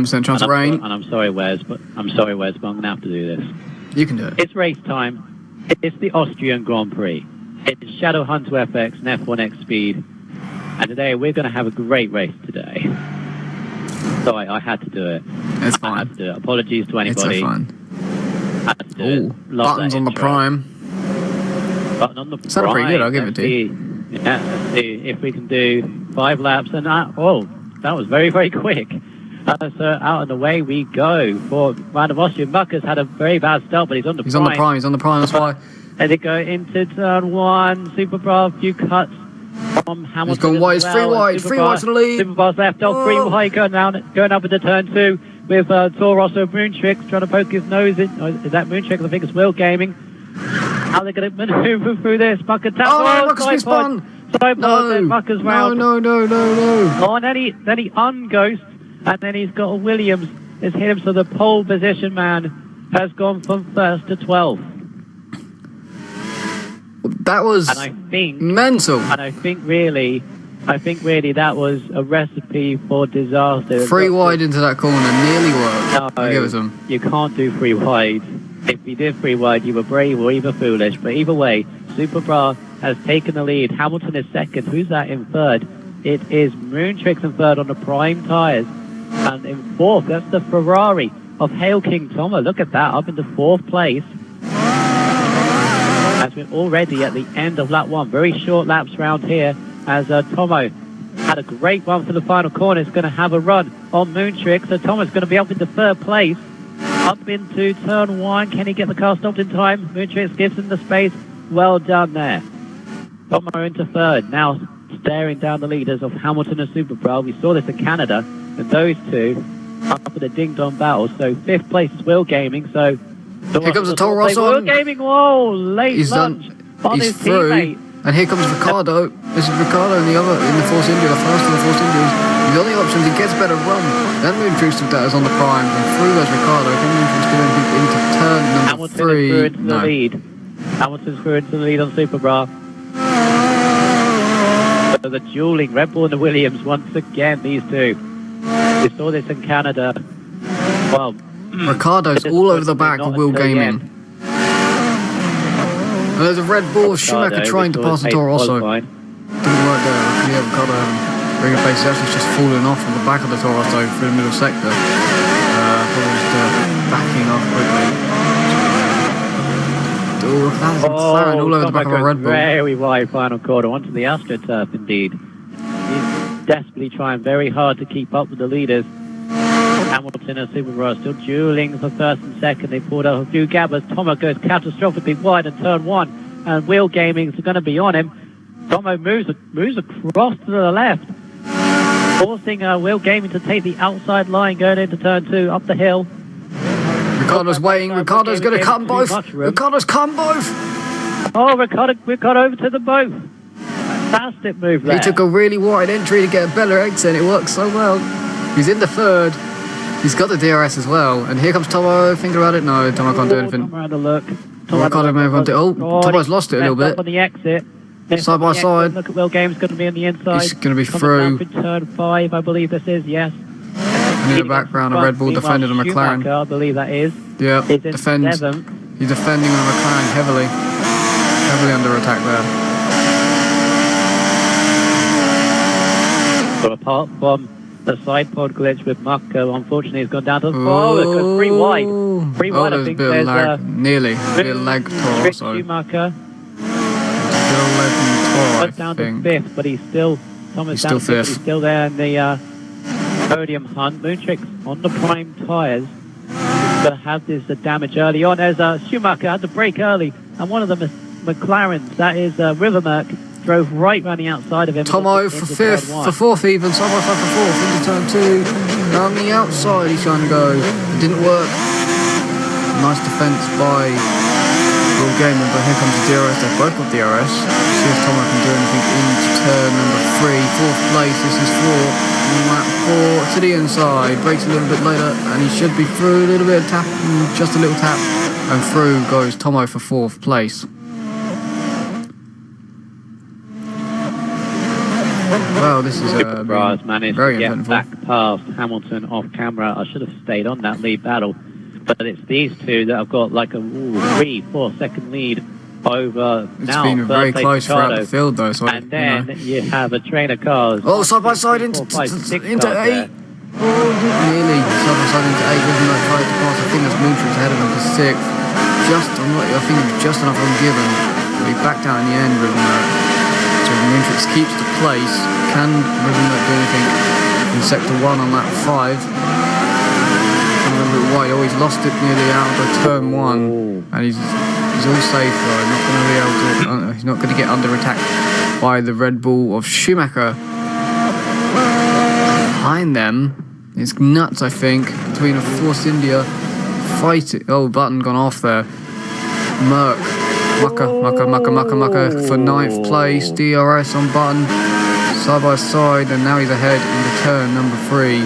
10% chance of rain. And I'm sorry, Wes, but I'm going to have to do this. You can do it. It's race time. It's the Austrian Grand Prix. It's Shadow Hunter FX and F1X Speed. And today we're going to have a great race today. So I had to do it. It's fine. I had to do it. Apologies to anybody. It's so fun. I had to do it. Buttons on the prime. Button on the prime. Sounded pretty good, I'll give it to you. Yeah, let's see if we can do 5 laps. And that was very, very quick. So out and away we go for round of Austria. Mucker's had a very bad start, but he's on the prime. He's on the prime, that's why. And they go into turn 1. Super Bra, a few cuts from Hamilton. He's gone wide, free wide to the lead. Super Bra's left off, free wide, going up into turn 2 with Toro Rosso Moontrix trying to poke his nose in. Oh, is that Moontrix? I think it's Will Gaming. How are they going to maneuver through this? Mucker tap. Mucker's been spun. No, Mucker's round. No. Oh, and then he unghosts. And then he's got a Williams. It's hit him, so the pole position man has gone from 1st to 12th. That was mental. And I think really that was a recipe for disaster. Free wide into that corner, nearly worked. No, give it to him. You can't do free wide. If you did free wide, you were brave or even foolish. But either way, Super Bra has taken the lead. Hamilton is second. Who's that in third? It is Moontrix in third on the prime tyres. And in 4th, that's the Ferrari of Hail King Tomo. Look at that, up into 4th place. As we're already at the end of lap 1. Very short laps round here as Tomo had a great run for the final corner. It's going to have a run on Moontrix. So Tomo's going to be up into 3rd place. Up into turn 1. Can he get the car stopped in time? Moontrix gives him the space. Well done there. Tomo into 3rd. Now staring down the leaders of Hamilton and Super Bra. We saw this in Canada. And those two up in a ding-dong battle. So 5th place is Will Gaming. So here comes the Toro Rosso. Will Gaming, whoa, late lunch on his teammate. And here comes Ricardo. This is Ricardo in the Force India, the first of the Force Indias. The only option, he gets better run. Then Moontrix with that is on the prime. And through goes Ricardo. Can Moontrix get into turn number 3? Through into the lead. Hamilton's through into the lead on Super Bra. So the dueling Red Bull and the Williams once again, these two. We saw this in Canada. Well, Ricardo's all over the back of Will Gaming. And there's a Red Bull Schumacher trying to pass the Toro Rosso. Didn't work there. Yeah, Ricardo ring of base actually just falling off on the back of the Toro Rosso through the middle sector. Probably just backing off quickly. Oh, that's McLaren all over the back of a Red Bull. Very wide final corner onto the AstroTurf indeed. He's desperately trying very hard to keep up with the leaders. Hamilton and Super Bra still dueling for 1st and 2nd. They pulled out a few gappers. Tomo goes catastrophically wide in turn 1. And Will Gaming is going to be on him. Tomo moves across to the left. Forcing Will Gaming to take the outside line going into turn 2 up the hill. Ricardo's waiting. Ricardo's going to cut them both. Ricardo's cut them both. Oh, Ricardo over to the both. Fantastic move there. He took a really wide entry to get a better exit. It worked so well. He's in the 3rd. He's got the DRS as well. And here comes Tomo. Thinking about it. No, Tomo can't do anything. Tomo had a look. Tomo's lost it a little bit. On the exit. Side by side. Look at Will Games going to be on the inside. He's going to be through. Turn 5, I believe this is. Yes. And in the background, a Red Bull defended a McLaren. I believe that is. Yeah, defends. He's defending a McLaren heavily under attack there. So apart from the side pod glitch with Mucko, unfortunately, he's gone down to the floor. It goes 3 wide. 3 wide, I think there's lag. Nearly. A bit of lag Toro, so. Schumacher. Still led in down to 5th, but he's still. Thomas down to 5th, but he's still there in the podium hunt. Moontrix on the prime tyres. He's going to have this damage early on. There's Schumacher had to brake early, and one of the McLarens, that is Rivermerk, drove right round the outside of him. Tomo for 5th, for 4th even, side by side for 4th into turn 2. On the outside he's trying to go. It didn't work. Nice defence by Will Gaming, but here comes the DRS. They've both got DRS. See if Tomo can do anything into turn number 3. 4th place, this is 4. Lap 4 to the inside. Brakes a little bit later, and he should be through. A little bit of tap, just a little tap. And through goes Tomo for 4th place. Well, this is Superbras managed very to get eventful. back past Hamilton off camera. I should have stayed on that lead battle, but it's these two that have got like a 3-4 second lead over It's now. been very third place close throughout Ricardo. the field, though. So And then you have a train of cars. oh, side by side 2, into 3, 4, 5, 6 into cars 8. there. Oh, nearly side by side into 8. Wasn't that tried to pass? I think that's Mootrix ahead of him for 6th. I think it was just enough room given. But he backed out in the end, Rivernote. So Mootrix keeps the place. Can Rivernote do anything in sector 1 on that 5? I can't remember why. Oh, he's lost it nearly out of turn 1, and he's all safe though. Not going to be able to. He's not going to get under attack by the Red Bull of Schumacher. Behind them, it's nuts. I think between a Force India fighting. Oh, button gone off there. Merck, Mucker for 9th place. DRS on button, side by side, and now he's ahead into turn number 3.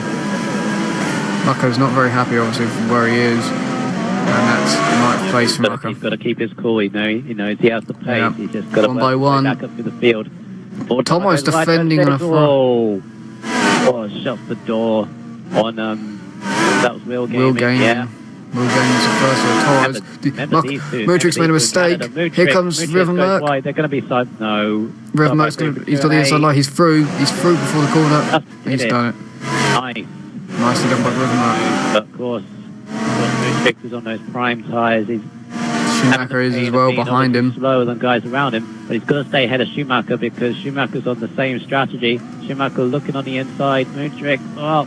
Mucker's not very happy, obviously, from where he is. And that's 9th place for Mucker. He's got to keep his cool. He knows he has the pace. Yeah. He's just got to One by one. back up to the field. Tomo's defending on a front. Oh, shuts the door on that was Wheel Gaming. Wheel Gaming. Yeah. Wheel Gaming's the first of the tires. Mootrix made a mistake. Here comes River Merck. They're going to be side. No. River Merck's he's on the inside line. He's through. He's through before the corner. He's done it. Nice. Nicely done by River Merck. But of course, Mootrix is on those prime tyres. Schumacher is as well behind him. Slower than guys around him, but he's got to stay ahead of Schumacher because Schumacher's on the same strategy. Schumacher looking on the inside. Mootrix, well,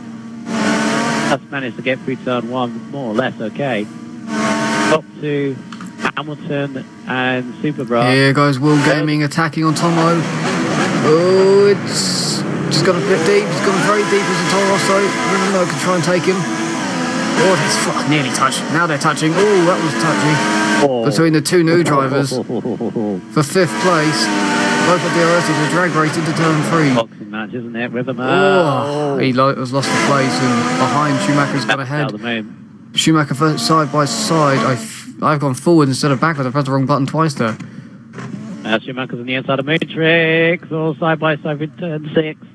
has managed to get through turn 1 more or less okay. Top 2, Hamilton and Superbras. Here goes Will Gaming attacking on Tomo. Oh, it's just got a bit deep. It's gone very deep as a Toro Rosso. River Merck can try and take him. Oh, that's nearly touched. Now they're touching. Oh, that was touchy. Between the two new drivers for 5th place. Both of the DRSs are drag raced into turn 3. Boxing match, isn't it? River Merck. Oh, he has lost the place, and behind Schumacher's got ahead. Schumacher first, side by side. I've gone forward instead of backwards. I pressed the wrong button twice there. Schumacher's on the inside of Mootrix, all side by side with turn 6.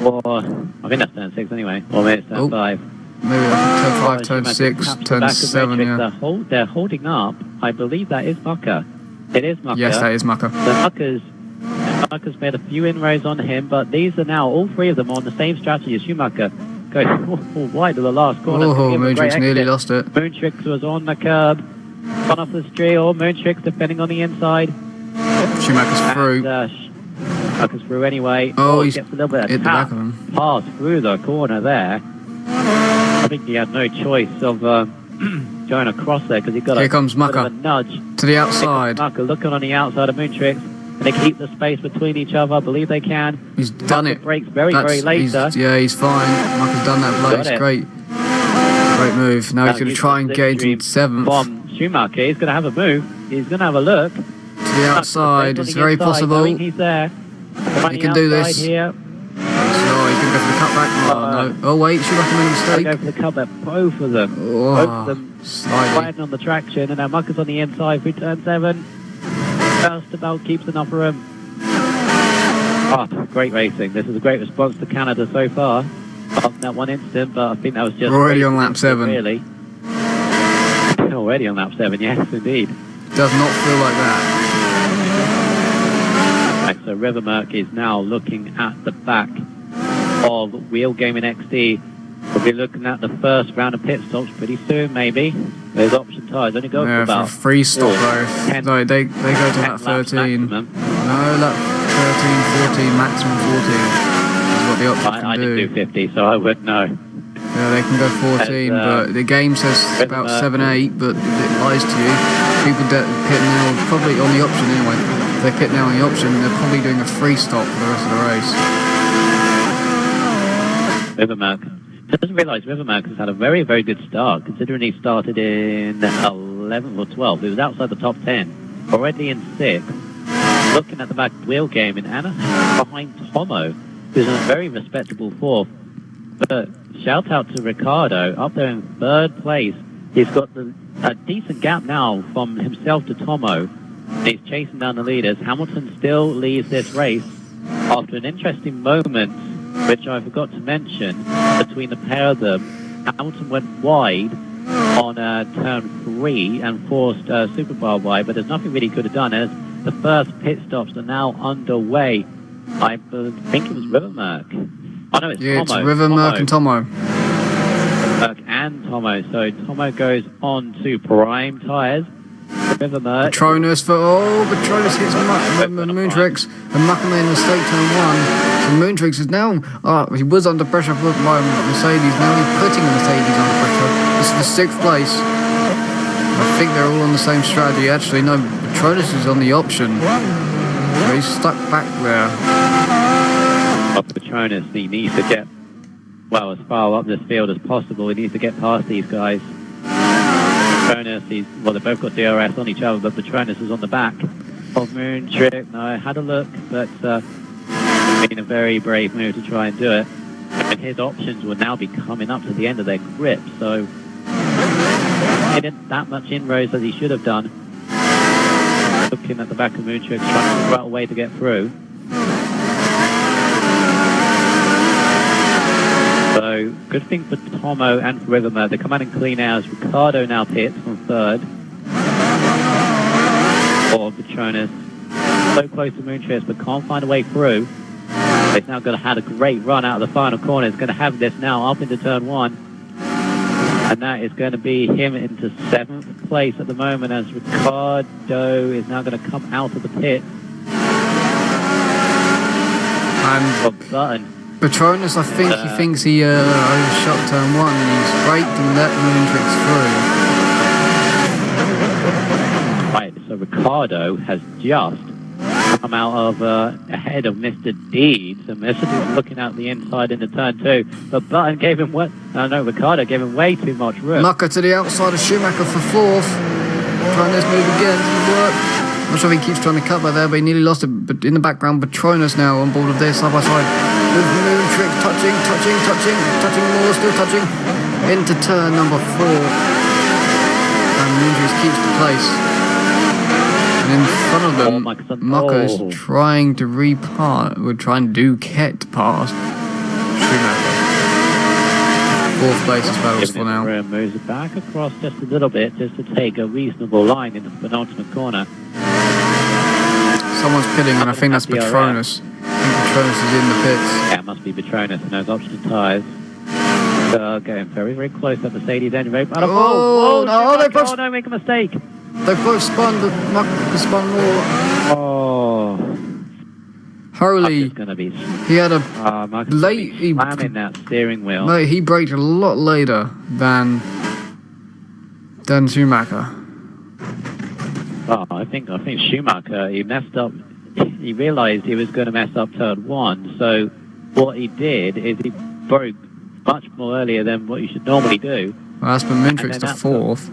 Or I think that's turn 6 anyway. Or maybe it's turn 5. Maybe that's turn 5, turn 6, turn 7, yeah. They're holding up. I believe that is Mucker. It is Mucker. Yes, that is Mucker. The Mucker's made a few inroads on him, but these are now, all 3 of them, on the same strategy as Schumacher. Goes wide of the last corner. Oh, Mootrix nearly lost it. Mootrix was on the curb. Gone off the street, or Mootrix defending on the inside. Schumacher's through. Schumacher's through anyway. Oh, he's gets a little bit of hit the back of him. Pass through the corner there. I think he had no choice of going across there because he got Here comes Mucker. A nudge to the outside. Mucker looking on the outside of Mootrix, and they keep the space between each other. I believe they can. He's done Mucker it. Breaks very late. He's fine. Mucker's done that play. It's great. Great move. Now he's going to try and get into 7th. Bomb Schumacher. He's going to have a move. He's going to have a look. To the outside. It's very possible. He's there. He can do this. Here. So he can go for the cutback. Oh, no. Oh, wait. Schumacher made a mistake. Go for the cutback. Both of them. Oh, both of them slightly. riding on the traction. And now Mucker's on the inside through turn 7. Just about keeps enough room. Oh, great racing. This is a great response to Canada so far. Apart from that one incident, but I think that was just... We're already on lap 7. Really. Already on lap 7, yes, indeed. Does not feel like that. Right, so River Merck is now looking at the back of Wheel Gaming XD. We'll be looking at the first round of pit stops pretty soon, maybe. There's option tyres. Only go for about... for free stop, though. No, they go to lap 13. No, lap 13, 14, maximum 14. What the option I didn't do 50, so I wouldn't know. Yeah, they can go 14, but the game says about 7, 8, but it lies to you. People pit now, probably on the option anyway. If they pit now on the option, they're probably doing a free stop for the rest of the race. Rivermark. Doesn't realise Rivermark has had a very good start, considering he started in 11th or 12th. He was outside the top 10, already in 6th. Looking at the back wheel game in Anna, behind Tomo, who's in a very respectable 4th. But shout out to Ricardo, up there in 3rd place. He's got a decent gap now from himself to Tomo. He's chasing down the leaders. Hamilton still leads this race. after an interesting moment, which I forgot to mention, between the pair of them, Hamilton went wide on turn 3 and forced Superbar wide, but there's nothing really he could have done as the first pit stops are now underway. I think it was Rivermerk. Oh no, it's Yeah, Tomo. it's Rivermerk and Tomo. Rivermerk and Tomo. So Tomo goes on to prime tyres. Rivermerk. Patronus for Patronus hits Moontrix and Maka made a mistake turn 1. So Moontrix is now he was under pressure by Mercedes, now he's putting the Mercedes under pressure. This is the 6th place. I think they're all on the same strategy. Actually no, Patronus is on the option. So he's stuck back there. Patronus, he needs to get as far up this field as possible. He needs to get past these guys. Patronus, they both got DRS on each other, but Patronus is on the back of Moontrix. No, I had a look, but it's been a very brave move to try and do it. And his options will now be coming up to the end of their grip, so he didn't that much inroads as he should have done. Looking at the back of Moontrix, trying to figure out a way to get through. So, good thing for Tomo and for Rivermerk. They come out in clean hours. Ricardo now pits from 3rd. Or Patronus. So close to Moontrix, but can't find a way through. He's now going to have a great run out of the final corner. He's going to have this now up into turn 1. And that is going to be him into 7th place at the moment as Ricardo is now going to come out of the pit. And Button. Patronus, I think he thinks he overshot turn 1 and he's braked and let Moontrix through. Right, so Ricardo has just come out of ahead of Mr. Deeds, and Mr. Deeds looking out the inside into turn 2, but Button gave him Ricardo gave him way too much room. Mucker to the outside of Schumacher for 4th. Trying this move again, doesn't work. I'm not sure if he keeps trying to cut by there, but he nearly lost it. But in the background, Patronus now on board of this side by side. With Moontrix touching more, still touching. Into turn number 4. And Moontrix keeps the place. And in front of them, Mucker's trying to we're trying to do Ket past Schumacher. 4th place is battles for now. Moves it back across just a little bit, just to take a reasonable line into the penultimate corner. Someone's pitting, and I think that's Patronus. I think Patronus is in the pits. Yeah, it must be Patronus and those option tyres. Getting very, very close at Mercedes anyway. Oh, no, they both... don't make a mistake. They both spun, but Mucker spun more. Oh. Holy. He had a late... He slamming that steering wheel. No, he braked a lot later than Schumacher. Oh, I think Schumacher, he messed up. He realised he was going to mess up turn 1, so what he did is he broke much more earlier than what you should normally do. Well, that's been Moontrix to 4th.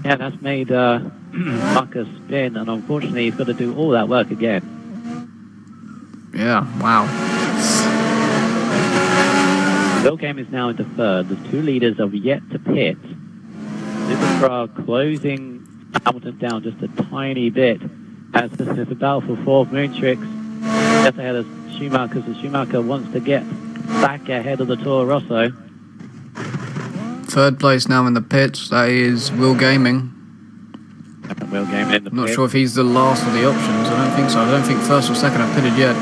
Yeah, that's made Mucker spin, and unfortunately he's got to do all that work again. Yeah, wow. Bill Game is now into 3rd. The 2 leaders have yet to pit. Supercar closing Hamilton down just a tiny bit as this is a battle for 4th. Moontrix just ahead of Schumacher, so Schumacher wants to get back ahead of the Toro Rosso. 3rd place now in the pits, that is Will Gaming. Will Gaming in the Not pit. sure if he's the last of the options, I don't think so. I don't think 1st or 2nd have pitted yet.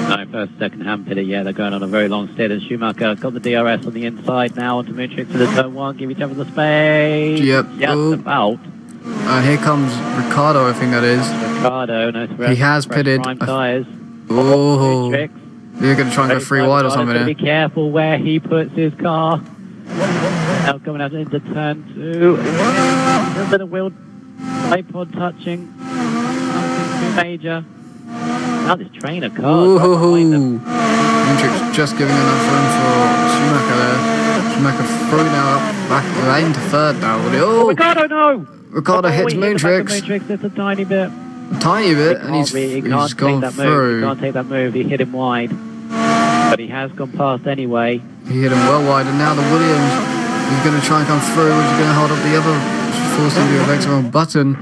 No, 1st, 2nd haven't pitted yet. They're going on a very long stint, and Schumacher got the DRS on the inside now onto Moontrix to the turn 1, give each other the space. Yep. Just about. And here comes Ricardo, I think that is. Ricardo, he has pitted. Prime tyres. Oh, you're going to try and go 3 wide or something here. Be careful where he puts his car. Now coming out into turn 2. A little bit of wheel tripod touching. Nothing too major. Now this train of cars. Moontrix just giving enough room for Schumacher there. Schumacher throwing now up back into 3rd now. Oh, Ricardo, no! Ricardo hits Moontrix. Moontrix just a tiny bit. Tiny bit, and he's gone through. He can't take that move. He hit him wide. But he has gone past anyway. He hit him well wide, and now the Williams is going to try and come through. He's going to hold up the other force into an XRL button.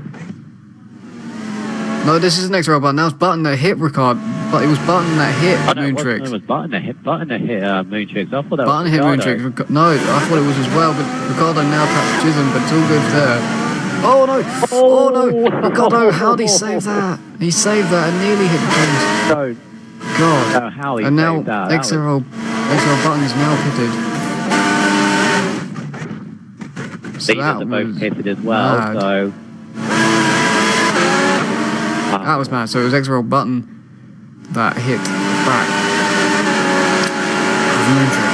No, this is an XRL button. Now it's Button that hit Ricardo. But it was Button that hit Moontrix. Moontrix. It was Button that hit Moontrix. I thought that Button was hit Ricardo. Moontrix. No, I thought it was as well, but Ricardo now taps Chisholm, but it's all good there. Oh no! Oh no! Ricardo, how'd he save that? He saved that and nearly hit James. So, God. oh, how he And now saved that. That XRL Button is now pitted. So Leaders that are both was pitted as well, mad. so... That was mad. So it was XRL Button that hit back of Moontrix.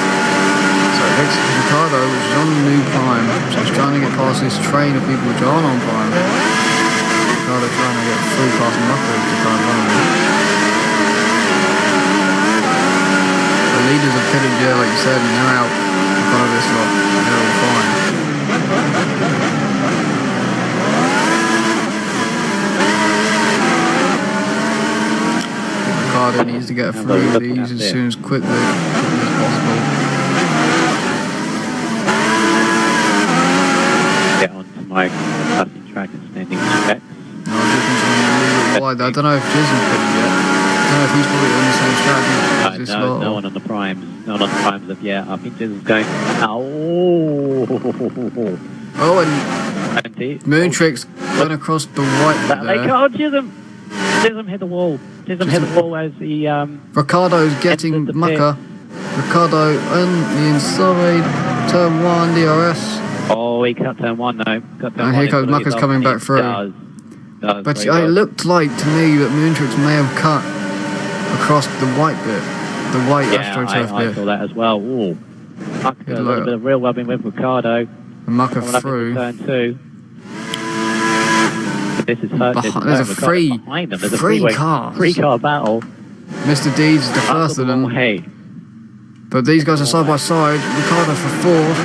So Ricardo, which is on the new prime, so he's trying to get past this train of people which aren't on prime. Ricardo trying to get through past Mucker to try and run him. The leaders have pitted, yeah, like you said, and they're out in front of this lot. They're all fine. Ricardo needs to get through these as soon as quickly as possible. Get onto my passing track and standing checks. No, wide. I don't know if Chisholm's pitted yet. I don't know if he's probably on the same strategy as this lot. No one on the primes. No one on the primes of yet. I think Chisholm's going... Oh, and Moontrix went across the white there. Oh, Chisholm hit the wall. Chisholm hit the wall as he... Ricardo's getting Mucker. Ricardo on the inside. Turn 1, DRS. Oh, he cut turn 1 now. And here comes Mucker's coming back through. But it looked like to me that Moontrix may have cut across the white bit. The white AstroTurf bit. I saw that as well. Ooh. Mucker, a little bit of real rubbing with Ricardo. And Mucker through. Turn 2. This is hurt. There's a free car. Free car battle. Mr. Deeds is the first of them. Hey. But these guys are side by side. Ricardo for 4th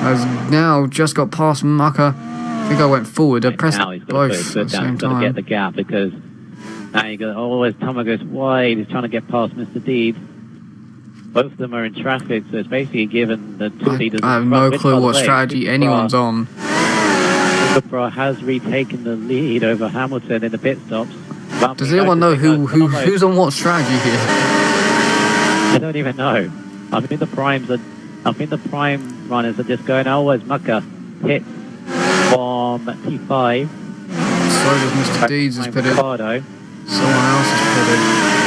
has now just got past Mucker. I think I went forward. I pressed both at the same time. To get the gap because now you go. Oh, as Tomo goes wide, he's trying to get past Mr. Deeds. Both of them are in traffic, so it's basically given the two leaders. I have no clue what strategy anyone's on. Cooper has retaken the lead over Hamilton in the pit stops. Does anyone know who's on what strategy here? I don't even know. I think the prime runners are just going, oh, where's Mucker? Hit from T5. So does Mr. Deeds is pitted. Ricardo. Someone else is pitted.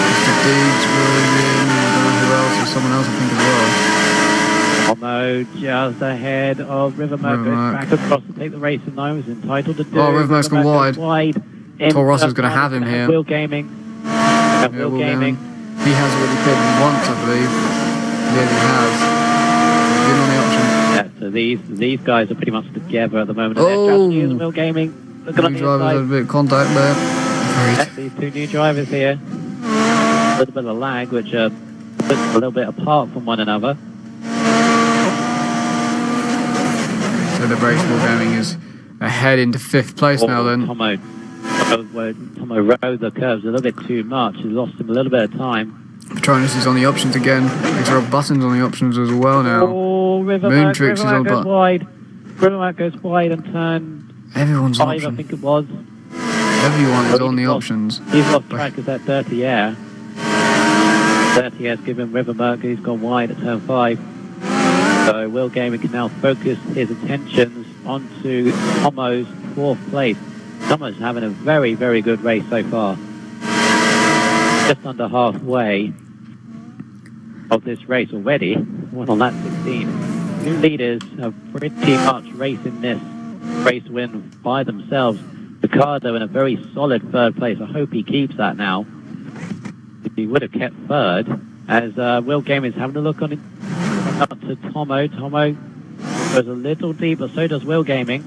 Mr. Deeds, William, I don't know who else, or someone else I think as well. Tomo just ahead of Rivermark, goes back across to take the race in line, was entitled to do. Oh, Rivermark's gone wide. Toro Rosso's going to have him here. Will Gaming. Will Gaming. He has already pitted once, I believe. Yeah, he has. He's been on the option. Yeah, so these guys are pretty much together at the moment. Oh! And Will Gaming. Look at New drivers had a bit of contact there. Yeah, these two new drivers here. A little bit of lag, which puts a little bit apart from one another. So the British Will Gaming is ahead into 5th place now then. Tomo rode the curves a little bit too much. He lost him a little bit of time. Patronus is on the options again. XRL Button's on the options as well now. Oh, Moontrix is on goes wide. Rivermark goes wide and turn Everyone's 5, on options. I think it was. Everyone is on the options. He's lost track of that Dirty Air. Dirty Air's given Rivermark, he's gone wide at turn 5. So Will Gaming can now focus his attentions onto Tomo's 4th place. Tomo's having a very, very good race so far. Just under halfway of this race already. One on lap 16. New leaders have pretty much racing this race win by themselves. Ricardo in a very solid 3rd place. I hope he keeps that now. He would have kept 3rd. As Will Gaming is having a look on it. Up to Tomo. Tomo goes a little deep, but so does Will Gaming.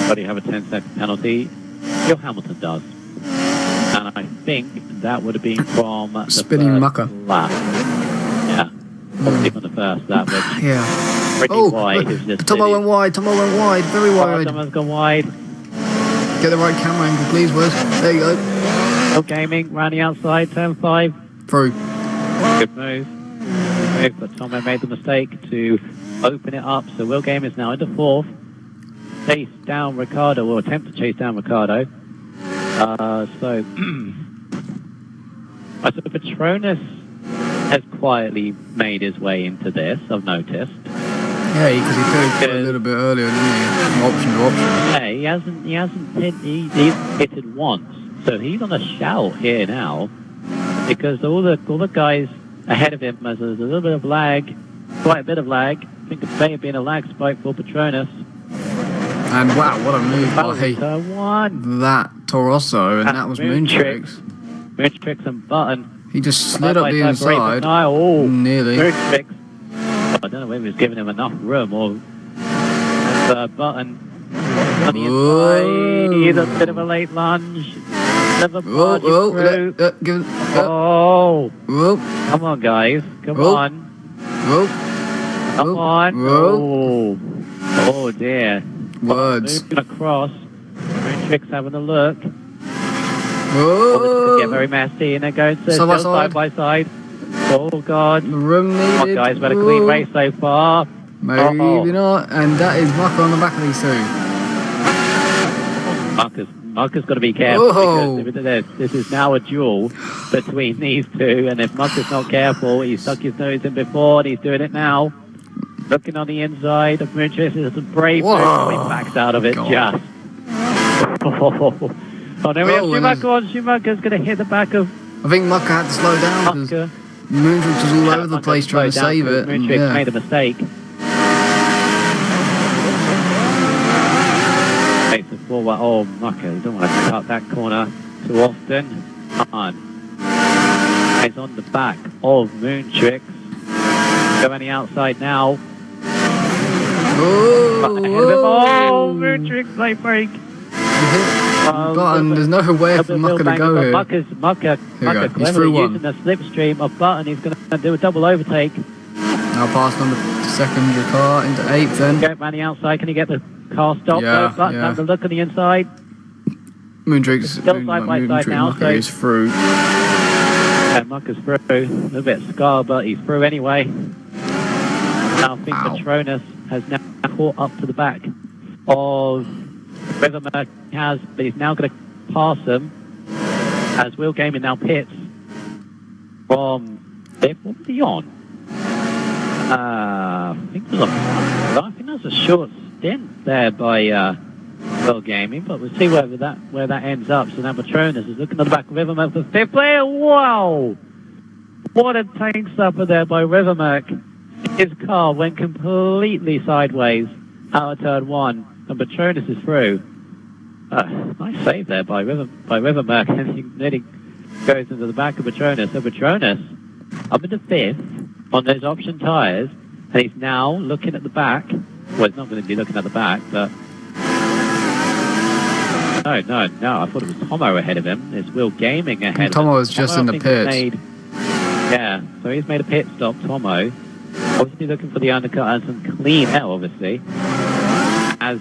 But you have a 10-second penalty. Gil Hamilton does. And I think that would have been from the spinning Mucker lap. Yeah. Obviously from the first lap. Yeah. Pretty wide. Tomo went wide. Tomo went wide. Very wide. Tomo's gone wide. Get the right camera angle, please, Wes. There you go. Will Gaming round the outside, turn 5. Through. Good move. But Tomo made the mistake to open it up. So Will Gaming is now into 4th. Chase down Ricardo, or attempt to chase down Ricardo. So Patronus has quietly made his way into this, I've noticed. Yeah, because he did it a little bit earlier, didn't he? From option to option. Yeah, he hasn't hit, he's hit it once. So he's on a shout here now, because all the guys ahead of him, there's a little bit of lag, quite a bit of lag. I think it may have been a lag spike for Patronus. And wow, what a move by one. that Torosso, and that was Moontrix. Moontrix and Button. He just slid up the inside. Oh, nearly. Moontrix. I don't know whether he was giving him enough room or Button on the inside. He's a bit of a late lunge. Come on, guys. Come on. Come on. Oh dear. Words. Moving across. Moontrix having a look. Whoa. This could get very messy, and they're going to side by side. Oh God. The room needed. Come on, guys, we've had a clean race so far. Maybe not. And that is Mucker on the back of these two. Mucker's got to be careful, because this is now a duel between these two, and if Mucker's not careful, he stuck his nose in before, and he's doing it now. Looking on the inside of Moontrix, is a brave move. He backs out of it just. Oh, now we have Schumacher on. Schumacher's going to hit the back of... I think Mucker had to slow down because Moontrix was all over the place trying to save it. Moontrix made a mistake. Forward. Oh, Mucker, you don't want to cut that corner too often. Come on. He's on the back of Moontrix. Go on the outside now. Oh, Moontrix late break. Button, there's no way for Mucker to go here. Mucker cleverly using the slipstream of Button. He's going to do a double overtake. Now past number 2nd car into 8th then. Go around the outside. Can you get the car stopped? Yeah, no, Button have a look on the inside. Moontrix still side by side now. Mucker is through. Yeah, Mucker's through. A little bit scarred, but he's through anyway. Now I think Patronus has now caught up to the back of Rivermerk has, but he's now going to pass them as Will Gaming now pits from what was he on? I think that's a short stint there by Will Gaming, but we'll see where that ends up. So now Patronus is looking at the back of Rivermerk for 5th player. Wow! What a tank stopper there by Rivermerk. His car went completely sideways out of turn 1, and Patronus is through. Nice save there by Rivermerk, and then he goes into the back of Patronus. So Patronus up into 5th on those option tyres, and he's now looking at the back. Well, he's not going to be looking at the back, but... No, I thought it was Tomo ahead of him. It's Will Gaming ahead of him. Tomo was just in the pit. Yeah, so he's made a pit stop, Tomo. Obviously looking for the undercut and some clean air, obviously. As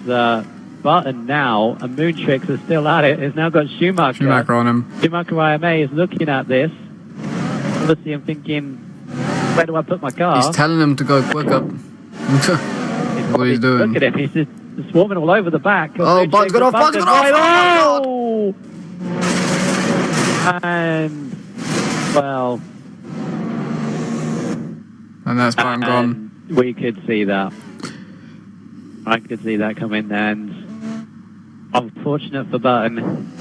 Button now, and Moontrix is still at it, has now got Schumacher on him. Schumacher IMA is looking at this. Obviously I'm thinking, where do I put my car? He's telling him to go quicker. What he's doing. Look at him, he's just swarming all over the back. Oh, Button's got off, Button's got off! Oh! And, well... And that's Button gone. We could see that. I could see that coming, and unfortunate for Button.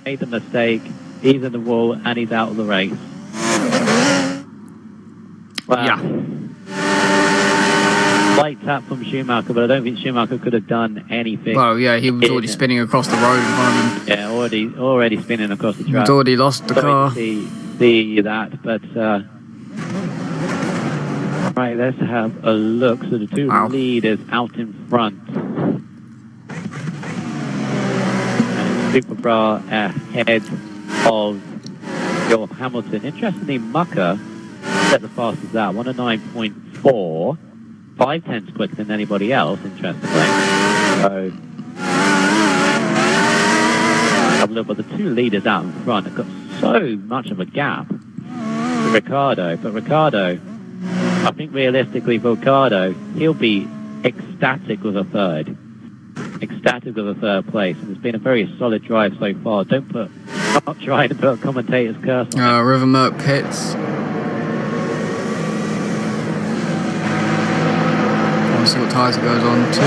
Made the mistake. He's in the wall, and he's out of the race. Wow. Yeah. Slight tap from Schumacher, but I don't think Schumacher could have done anything. Well, yeah, he was already spinning across the road in front of him. Yeah, already spinning across the track. He's already lost the car. See that, but... Right, let's have a look. So the two leaders out in front. And Super Bra ahead of your Hamilton. Interestingly, Mucker set the fastest that, 109.4. 5/10 quicker than anybody else, interestingly. So, have a look, but the two leaders out in front have got so much of a gap to Ricciardo. But Ricciardo, I think realistically for Ricciardo, he'll be ecstatic with a third. Ecstatic with a third place. And it's been a very solid drive so far. Don't put Not trying to put a commentator's curse on it. River Merc pits. Want to see what tyres it goes on to.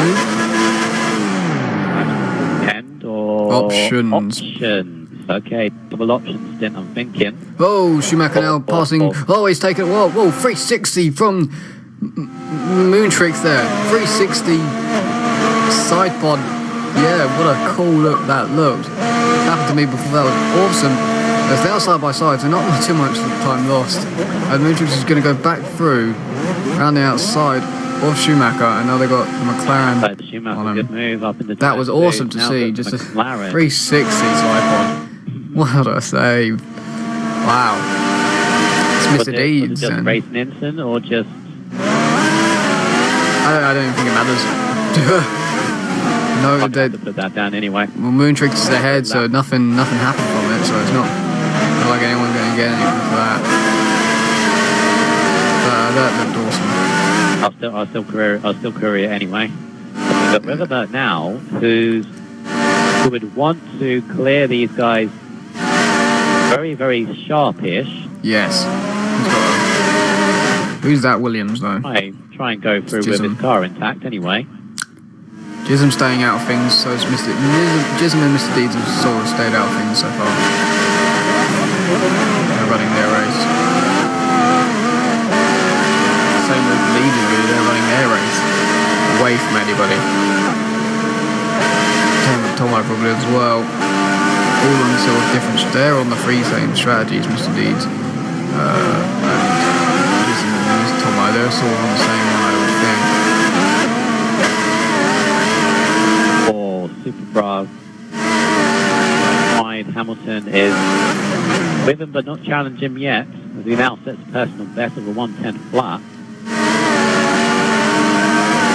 End or Options. Options. Okay, double options stint, I'm thinking. Oh, Schumacher now passing. Oh, he's taken. Whoa, 360 from Moon Tricks there. 360 side pod. Yeah, what a cool look that looked. Happened to me before. That was awesome. As they are side by side, so not too much time lost. And Moon Tricks is going to go back through around the outside of Schumacher, and now they got the McLaren on him. Good move up in the that was awesome to see. Just McLaren. a 360 side pod. What a save! Wow. It's Mr. Deeds. Was it just racing instant or just? I don't even think it matters. No, I'd have to put that down anyway. Well, Moon Tricks is ahead, so nothing happened from it. So it's not like anyone's going to get anything for that. That looked awesome. I'll still query it anyway. We've got Riverboat now, who would want to clear these guys very, very sharpish. Yes. Who's that Williams though? Try and go through with his car intact anyway. Jism staying out of things, so it's Jism and Mr. Deeds have sort of stayed out of things so far. They're running their race. Same with leaders really, they're running their race. Away from anybody. Tomo probably as well. All on sort of different, they're on the three same strategies, Mr. Deeds. And Jism and Mr. Tomo, they're sort of on the same one I would think. Super Brav. Wide Hamilton is with him but not challenge him yet, as he now sets a personal best of a 110 flat.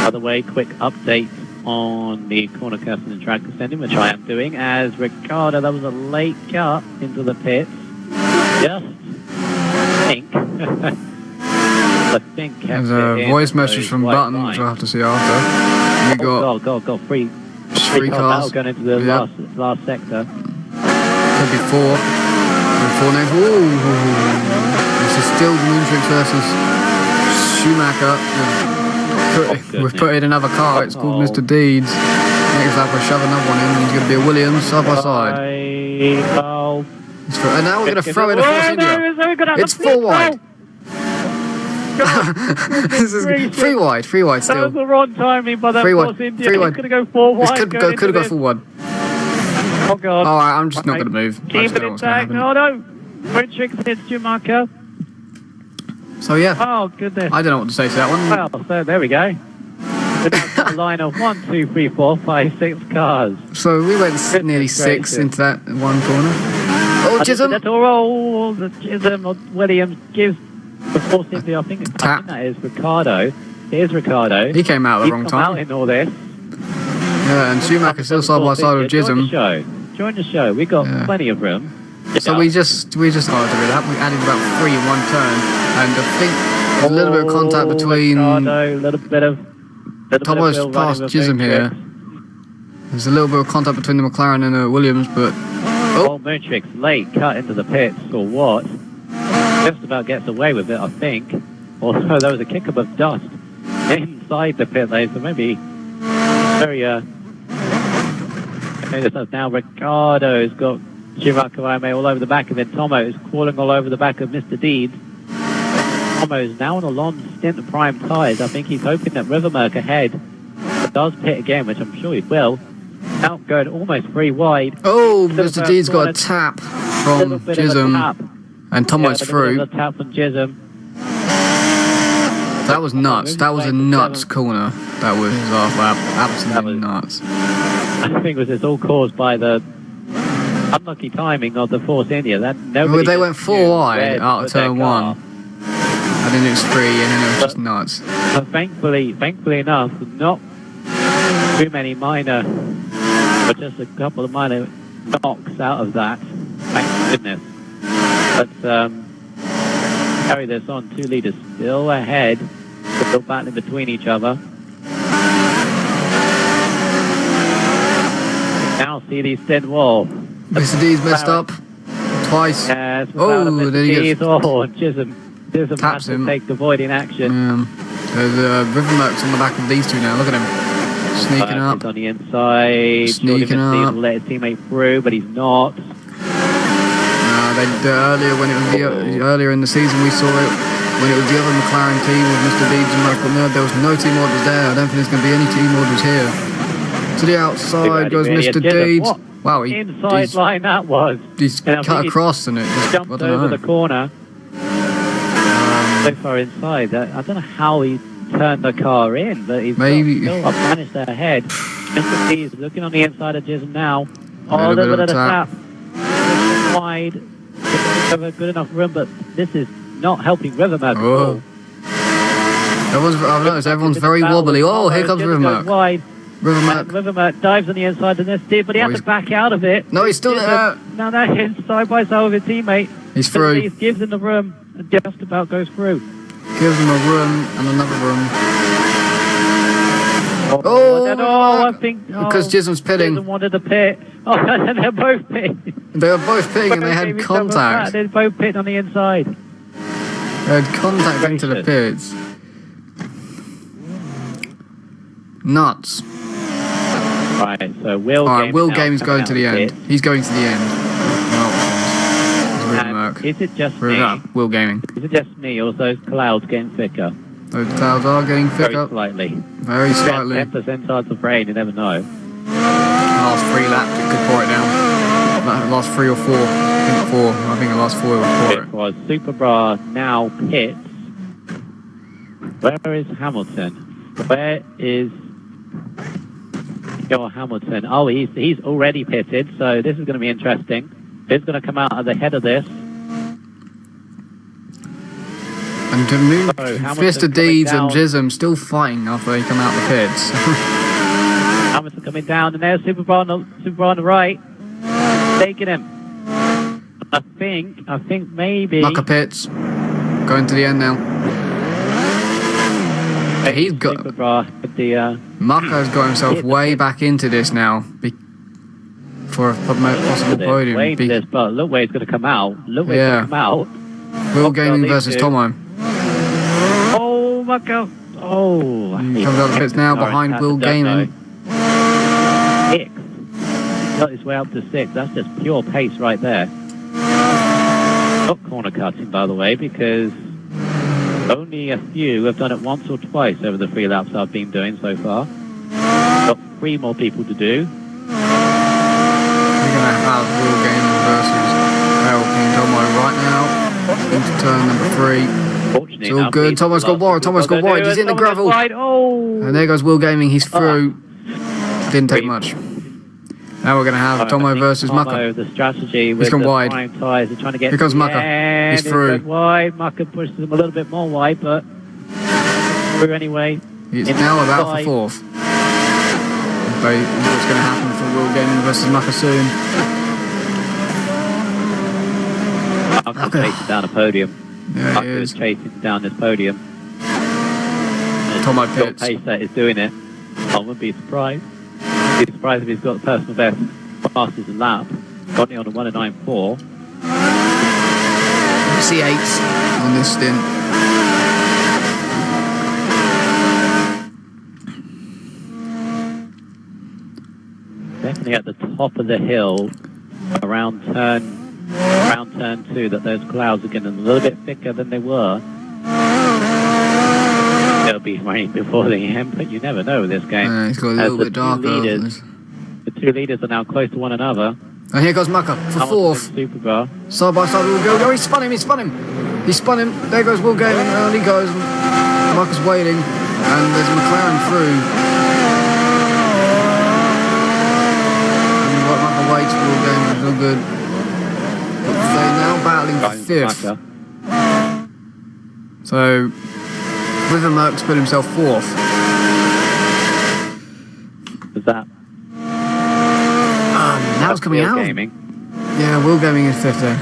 By the way, quick update on the corner cursing and track descending, which I am doing, as Ricardo, that was a late cut into the pits. Just I think there's a voice message from Button, which I'll have to see after. We got three cars going into the last sector. Could be four. Four next. Ooh. This is still Moon Tricks versus Schumacher. We've put in another car. It's called Mr. Deeds. Next lap, we'll shove another one in. He's going to be a Williams side by side. And now we're going to throw in a Force India. It's 4 wide. This is 3 wide still. That was the wrong timing by that Force India. It's going to go 4 wide. Could have gone 4 wide. Oh God. Alright, I'm just not going to move. Keep it intact. No. Moon Tricks hits Schumacher. So yeah. Oh goodness. I don't know what to say to that one. Well, so there we go. A line of 1, 2, 3, 4, 5, 6 cars. So we went nearly 6 into that one corner. Oh, Jism! The Jism of Williams gives the Force India. I think that is Ricardo. Here's Ricardo. He came out at the wrong time. Out in all this. Yeah, and Schumacher's still side by side with Jism. Join the show. We got plenty of room. So we just started to do that. We added about 3 in one turn, and I think a little bit of contact between. Ricardo, a little bit of. Tomo's past Jism here. There's a little bit of contact between the McLaren and the Williams, but Moon Tricks late cut into the pits or what? Just about gets away with it, I think. Although there was a kick up of dust inside the pit lane, so maybe very now Ricardo's got Schumacher all over the back, and then Tomo is crawling all over the back of Mr. Deeds. Tomo is now on a long stint of prime tyres. I think he's hoping that Rivermerk ahead does pit again, which I'm sure he will. Now going almost 3 wide. Oh, Mr. Deeds got a tap from Jism, and Tomo's through. A tap from Jism. That was nuts. That was a nuts corner. That was his last lap. Absolutely nuts. I think it was all caused by the unlucky timing of the Force India. They went 4 wide out of turn 1. And then it was 3, and then it was just nuts. But thankfully enough, not too many minor, but just a couple of minor knocks out of that. Thank goodness. But carry this on. 2 leaders still ahead, still battling between each other. Now see the thin wall. Mr. D's messed up. Twice. Yes, Oh, there he gets... Chisholm Taps has to him. take avoiding action. There's Rivermerk's on the back of these two now. Look at him. Sneaking up. He's on the inside. Sneaking up. Will let his teammate through, but he's not. Earlier in the season we saw it when it was the other McLaren team with Mr. Deeds and Michael Nerd. There was no team orders there. I don't think there's going to be any team orders here. To the outside goes Mr. Deeds. Wow, inside line that was. He's cut across and it just jumped over the corner. So far inside. I don't know how he turned the car in, but he's still managed to head. Mr. Deeds looking on the inside of Chisholm now. Oh, a little bit of a tap. Wide. Good enough room, but this is not helping Rivermerk at all. I've noticed everyone's very wobbly. Oh, here comes Rivermerk. Rivermerk dives on the inside of this dude, but he has to back out of it. No, he's still there. No, he's side by side with his teammate. He's through. He gives him the room and just about goes through. Gives him a room and another room. I think because Chisholm's pitting. Chisholm wanted to pit. Oh, and they're both pitting. They were both pitting and they had contact. They're both pitting on the inside. They had contact into the pits. Nuts. Right, so Will Gaming's going to the end. He's going to the end. Is it just me? Will Gaming. Is it just me, or those clouds getting thicker? Those clouds are getting thicker. Very slightly. Very slightly. 10% chance of rain, you never know. Last 3 laps, it could pour it down. Last 3 or 4. I think 4. I think the last 4 will pour it. It was Super Bra now pits. Where is Hamilton? Where is your Hamilton? Oh, he's already pitted, so this is going to be interesting. Who's going to come out at the head of this? And to move, Mr. Deeds and Chisholm still fighting after they come out the pits. Hamilton coming down, and there's Super Bra on the right, taking him. I think maybe. Mucker pits, going to the end now. He's got. Super Bra with the. Mucker's got himself way back into this now for a possible podium. But look where he's going to come out. Look where he's going to come out. Will Gaming versus Tomo. Oh, Mucker. Oh. He comes out of the pits now behind Will Gaming. 6. He's got his way up to 6. That's just pure pace right there. Not corner cutting, by the way, because only a few have done it once or twice over the 3 laps I've been doing so far. Got 3 more people to do. We're going to have Will Gaming versus King Tomo right now. Into turn number 3. It's all good. Tomo's got wide. He's in the gravel. And there goes Will Gaming. He's through. Didn't take much. Now we're going to have Tomo versus Mucker. The strategy with he's gone wide. Tires are trying to get here comes Mucker. He's through. Wide. Mucker pushes him a little bit more wide, but through anyway. He's now about for 4th. What's going to happen for Will Gaming versus Mucker soon? Mucker's chasing down a podium. Yeah, Mucker is chasing down this podium. Tomo pits. Pace that is doing it. I wouldn't be surprised. I'd be surprised if he's got the personal best fastest lap. Got it on a 1:09.4. C8 on this stint. Definitely at the top of the hill, around turn 2, that those clouds are getting a little bit thicker than they were. It'll be rain before the end, but you never know with this game. It's got a little bit darker. The 2 leaders are now close to one another. And here goes Mucker for 4th. Supercar. Side by side, Will go. Oh, he spun him. He spun him. There goes Will Gaming. And he goes. Mucker's waiting. And there's a McLaren through. And Mucker waits for Will Gaming. It's all good. But they're now battling for 5th. So Rivermerk's put himself 4th. Is that? Now it's coming out. Gaming. Yeah, Will Gaming is 5th there.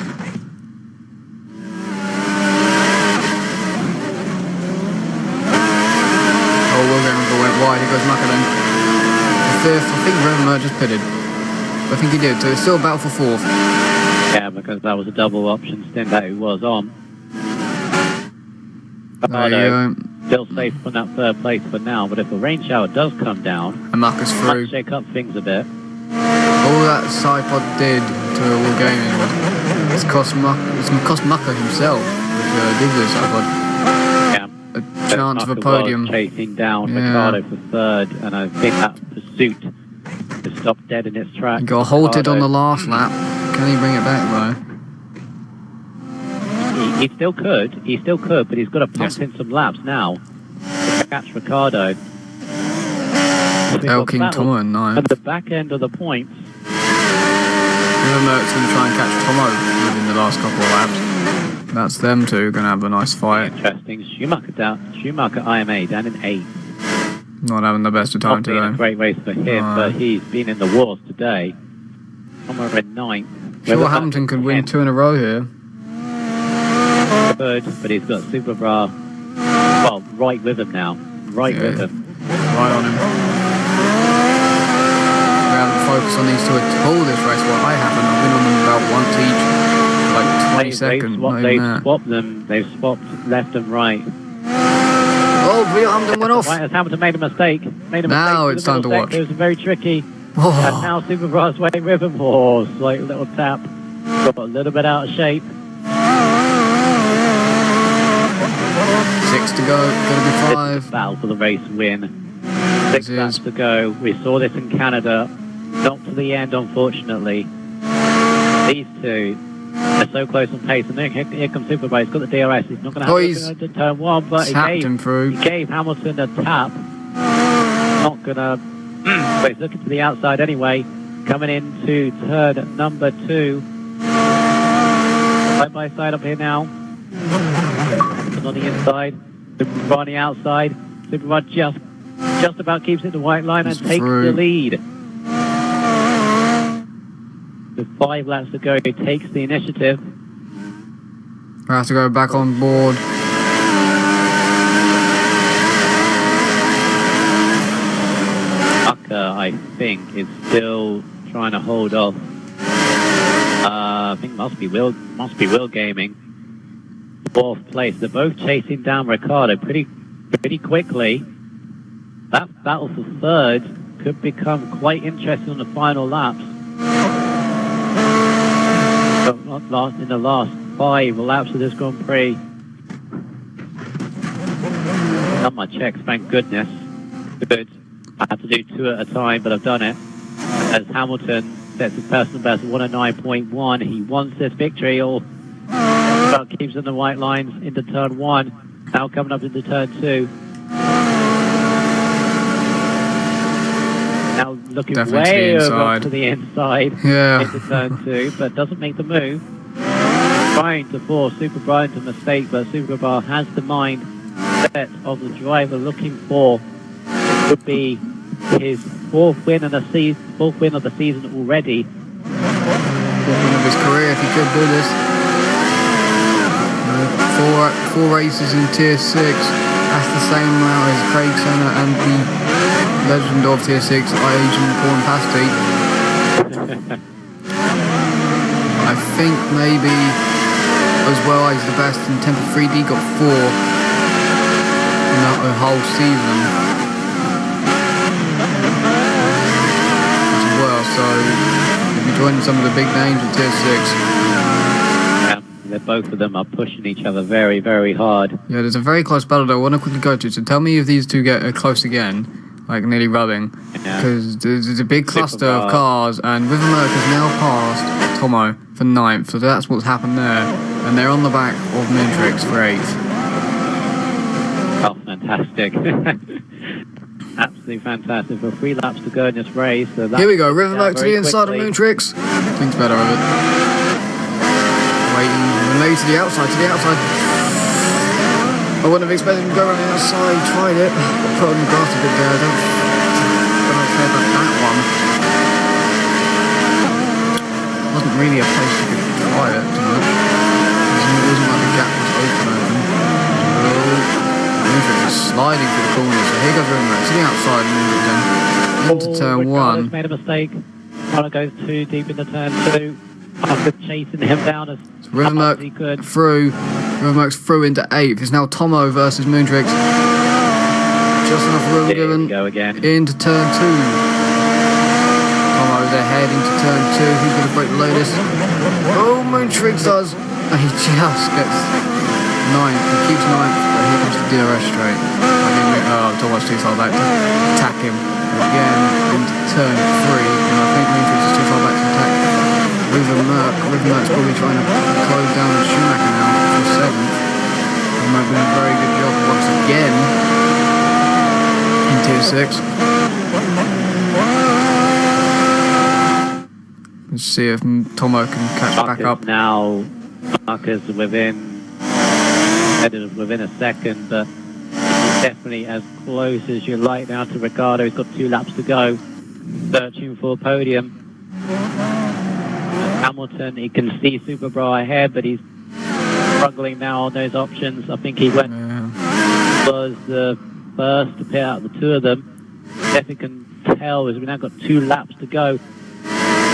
Oh, Will Gaming went wide. Here goes Mucker then. The 5th. I think Rivermerk just pitted. I think he did. So it's still a battle for 4th. Yeah, because that was a double option stint that he was on. There you go. Still safe from that third place for now, but if a rain shower does come down, And Mucker's through. might shake up things a bit. All that Cypod did to All Gaming was it's cost Mucker himself, which did this Cypod. Yeah. A chance of a podium. Chasing down Ricardo for third, and I think that pursuit has stopped dead in its tracks. He got halted on the last lap. Can he bring it back though? He still could, but he's got to pump in some laps now to catch Ricardo. El King Tomo in 9th. At the back end of the points. Remember, it's going to try and catch Tomo within the last couple of laps. That's them two going to have a nice fight. Interesting. Schumacher IMA down in 8th. Not having the best of time today. A great race for him, but he's been in the wars today. Somewhere in 9th. Sure, Hamilton could win 2 in a row here. Good, but he's got Super Bra, well, right with him now. Right with him. Right on him. We haven't focused on these two at all this race. Well, I haven't. I've been on them about once each, like 20 seconds. They've swapped left and right. Oh, Hamilton went off. Right, as Hamilton made a mistake. Now it's time to watch. It was very tricky. Oh. And now Super Bra's way with him. Oh, slight little tap. Got a little bit out of shape. 6 to go, gonna be 5. Battle for the race win. 6 laps to go. We saw this in Canada. Not to the end, unfortunately. These two are so close on pace. And then here comes Super Bra. He's got the DRS. He's not going to have to turn 1, but he gave Hamilton a tap. Not going to... but he's looking to the outside anyway. Coming into turn number 2. Side by side up here now. On the inside, Super Bra on the outside. Super Bra just about keeps it the white line and takes the lead. With 5 laps to go, he takes the initiative. I have to go back on board. Mucker, I think, is still trying to hold off. I think must be Will Gaming. 4th place. They're both chasing down Ricardo pretty quickly. That battle for 3rd could become quite interesting on the final laps. But in the last 5 laps of this Grand Prix. Done my checks, thank goodness. Good. I have to do 2 at a time, but I've done it. As Hamilton sets his personal best 109.1, he wants this victory. About keeps in the white lines into turn 1. Now coming up into turn 2. Now looking way over to the inside into turn 2, but doesn't make the move. Trying to force Super Bra into mistake, but Super Bra has the mindset of the driver looking for it would be his 4th win of the season already. 4th win of his career if he could do this. 4 races in Tier 6. That's the same amount as Craig Senna and the legend of Tier 6, Agent Paul Pasty. I think maybe as well he's the best in Temper 3D, got 4 in the whole season as well, so he'll be joining some of the big names in Tier 6. Both of them are pushing each other very, very hard. Yeah, there's a very close battle that I want to quickly go to. So tell me if these two get close again, like nearly rubbing. Because there's a big cluster of cars, and River Merc has now passed Tomo for 9th. So that's what's happened there. And they're on the back of Mintrix for 8th. Oh, fantastic. Absolutely fantastic. For 3 laps to go in this race. So here we go, River Merc to the inside of Moontrix. Thinks better of it. Waiting, and maybe to the outside. I wouldn't have expected him to go around the outside. Tried it. Put on the grass a bit there. I don't care about that one. Wasn't really a place you could try it too much. It wasn't like the gap was open. Moontrix is sliding through the corner. So here goes River Merc to the outside. Into turn 1. Made a mistake. Trying to go too deep into turn 2. After chasing him down as hard as he could. Rivermerk's through into 8th. It's now Tomo versus Moontrix. Just enough room given into turn 2. Tomo's ahead into turn 2. Who's going to break the latest? Oh, Moontrix does. He just gets 9th. He keeps 9th, but here comes the DRS straight. Tomo's too far back to attack him again into turn 3. And I think Moontrix is too far back to attack Rivermer's probably trying to close down Schumacher now for 7th. Rivermer's doing a very good job once again in tier 6. Let's see if Tomo can catch back up. Now, Marcus within a second, but he's definitely as close as you like now to Ricciardo. He's got 2 laps to go, searching for a podium. Hamilton, he can see Superbra ahead, but he's struggling now on those options. I think he was the first to pit out the 2 of them. Definitely can tell as we've now got 2 laps to go.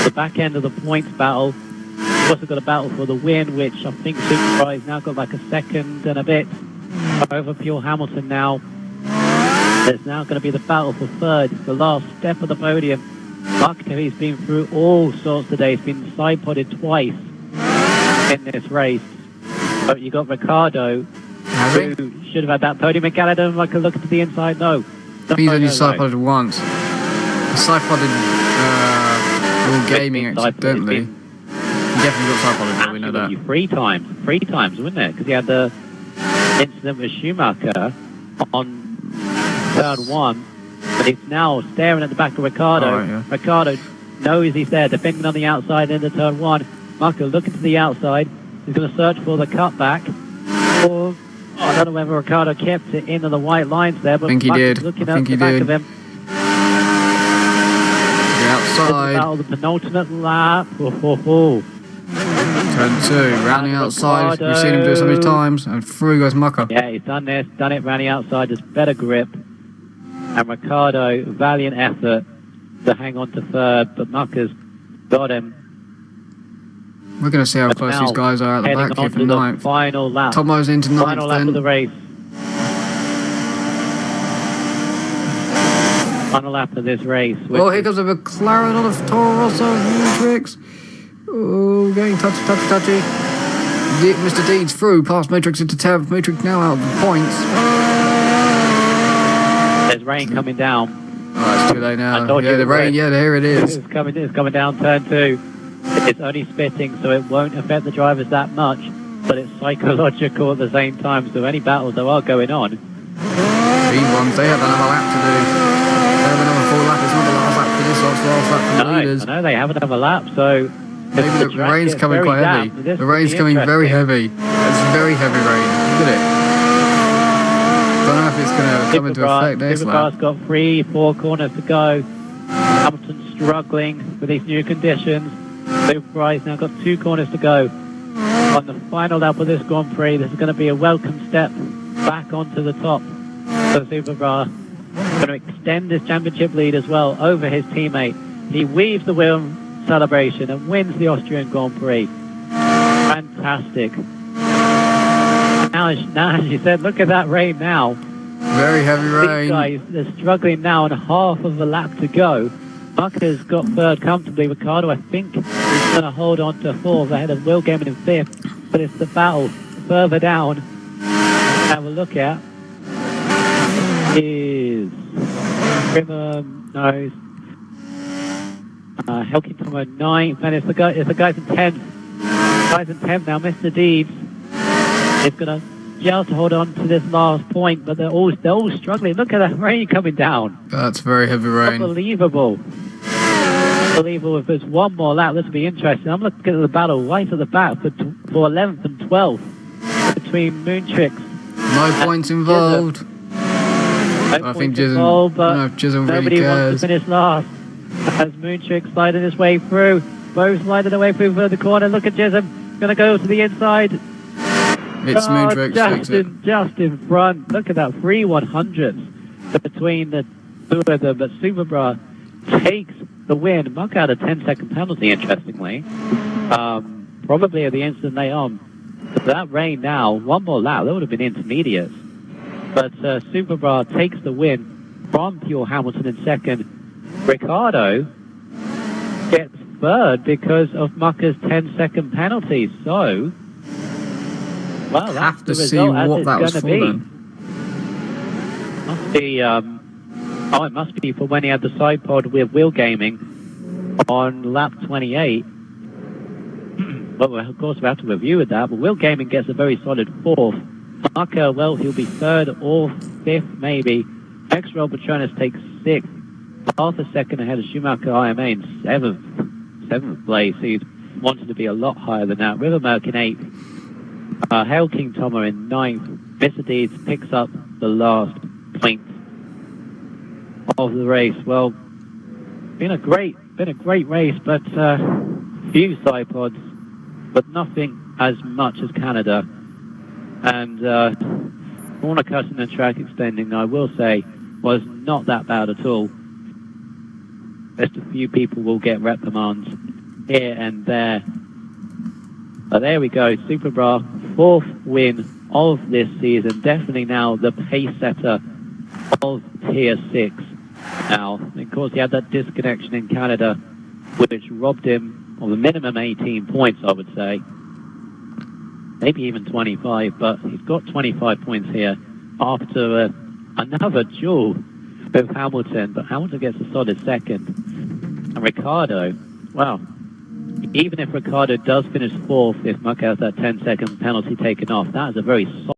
The back end of the points battle, we've also got a battle for the win, which I think Superbra has now got like a second and a bit over Pure Hamilton now. There's now going to be the battle for 3rd, the last step of the podium. Marco, he's been through all sorts today. He's been side-podded twice in this race. But you got Ricciardo, who should have had that podium in Canada. Like a look to the inside, no. He's only side-podded once. Side-podded all gaming accidentally. He definitely got side-podded, we know that. 3 times, wouldn't it? Because he had the incident with Schumacher on turn 1. But he's now staring at the back of Ricciardo. Ricciardo knows he's there, defending on the outside into turn 1. Marco looking to the outside. He's going to search for the cutback. Or, I don't know whether Ricciardo kept it into the white lines there, but I think he did. Looking at the back of him. The outside. About the penultimate lap. Turn 2, round the outside. We've seen him do it so many times, and through goes Mucker. Yeah, he's done it round the outside. Just better grip. And Ricciardo, valiant effort to hang on to 3rd, but Mucker's got him. We're going to see how close these guys are at the back here for 9th. Final lap. Tomo's into 9th. Final lap of the race. Final lap of this race. Oh, here comes a McLaren on a Toro Rosso. Matrix. Oh, getting touchy. Mr. Deeds through, past Matrix into 10th. Matrix now out of the points. There's rain coming down. Oh, it's too late now. Yeah, the rain, here it is. It's coming down turn 2. It's only spitting, so it won't affect the drivers that much, but it's psychological at the same time, so any battles that are going on. These ones, they have another lap to do. They have another 4 lap. It's not the last lap for this, it's the last lap for the leaders. I know, they have another lap, so... Maybe the rain's coming quite heavy. The rain's coming very heavy. It's very heavy rain. Look at it. I don't know if it's going to come into effect next lap. Supercar's got 3-4 corners to go. Hamilton's struggling with these new conditions. Supercar's now got 2 corners to go. On the final lap of this Grand Prix, this is going to be a welcome step back onto the top for Supercar. Going to extend this championship lead as well over his teammate. He weaves the wheel celebration and wins the Austrian Grand Prix. Fantastic. Now, as you said, look at that rain now. Very heavy rain. These guys, they're struggling now and half of the lap to go. Mucker's got 3rd comfortably. Ricciardo, I think, is going to hold on to 4th ahead of Will Gaiman in 5th. But it's the battle further down. Have a look at is Helking Tomo 9th, and it's the guys in 10th. Guys in 10th now. Mr. Deeds is going to just hold on to this last point, but they're all struggling. Look at that rain coming down. That's very heavy rain. Unbelievable. If there's one more lap, this will be interesting. I'm looking at the battle right at the back for 11th and 12th between Moontrix. No points involved. I think Jism nobody wants to finish last. As Moontrix sliding his way through. Both sliding their way through for the corner. Look at Jism. Going to go to the inside. It's Moontrix. Just in front. Look at that. 3 100s between the two of them. But Superbra takes the win. Muck had a 10-second penalty, interestingly. Probably at the instant they on. So that rain now, one more lap, that would have been intermediates. But Superbra takes the win from Pure Hamilton in second. Ricardo gets third because of Mucker's 10-second penalty. So, well, that's Have to the see result as what it's that was going to for be. then. Must be, oh, it must be for when he had the side pod with Wheel Gaming on lap 28. Well, of course, we have to review with that, but Wheel Gaming gets a very solid fourth. Mucker, well, he'll be third or fifth, maybe. XRL Patronus takes sixth. Half a second ahead of Schumacher IMA in seventh place. He wanted to be a lot higher than that. River Merck in eighth. Hail King Tomer in ninth. Mr. Deeds picks up the last point of the race. Well, been a great race, but few side pods, but nothing as much as Canada. And corner cutting and track extending, I will say, was not that bad at all. Just a few people will get reprimands here and there. But there we go, Superbra, fourth win of this season. Definitely now the pace setter of Tier 6 now. And of course, he had that disconnection in Canada, which robbed him of a minimum 18 points, I would say. Maybe even 25, but he's got 25 points here after another duel with Hamilton. But Hamilton gets a solid second. And Ricardo, well, even if Ricardo does finish fourth, if Muck has that 10-second penalty taken off, that is a very solid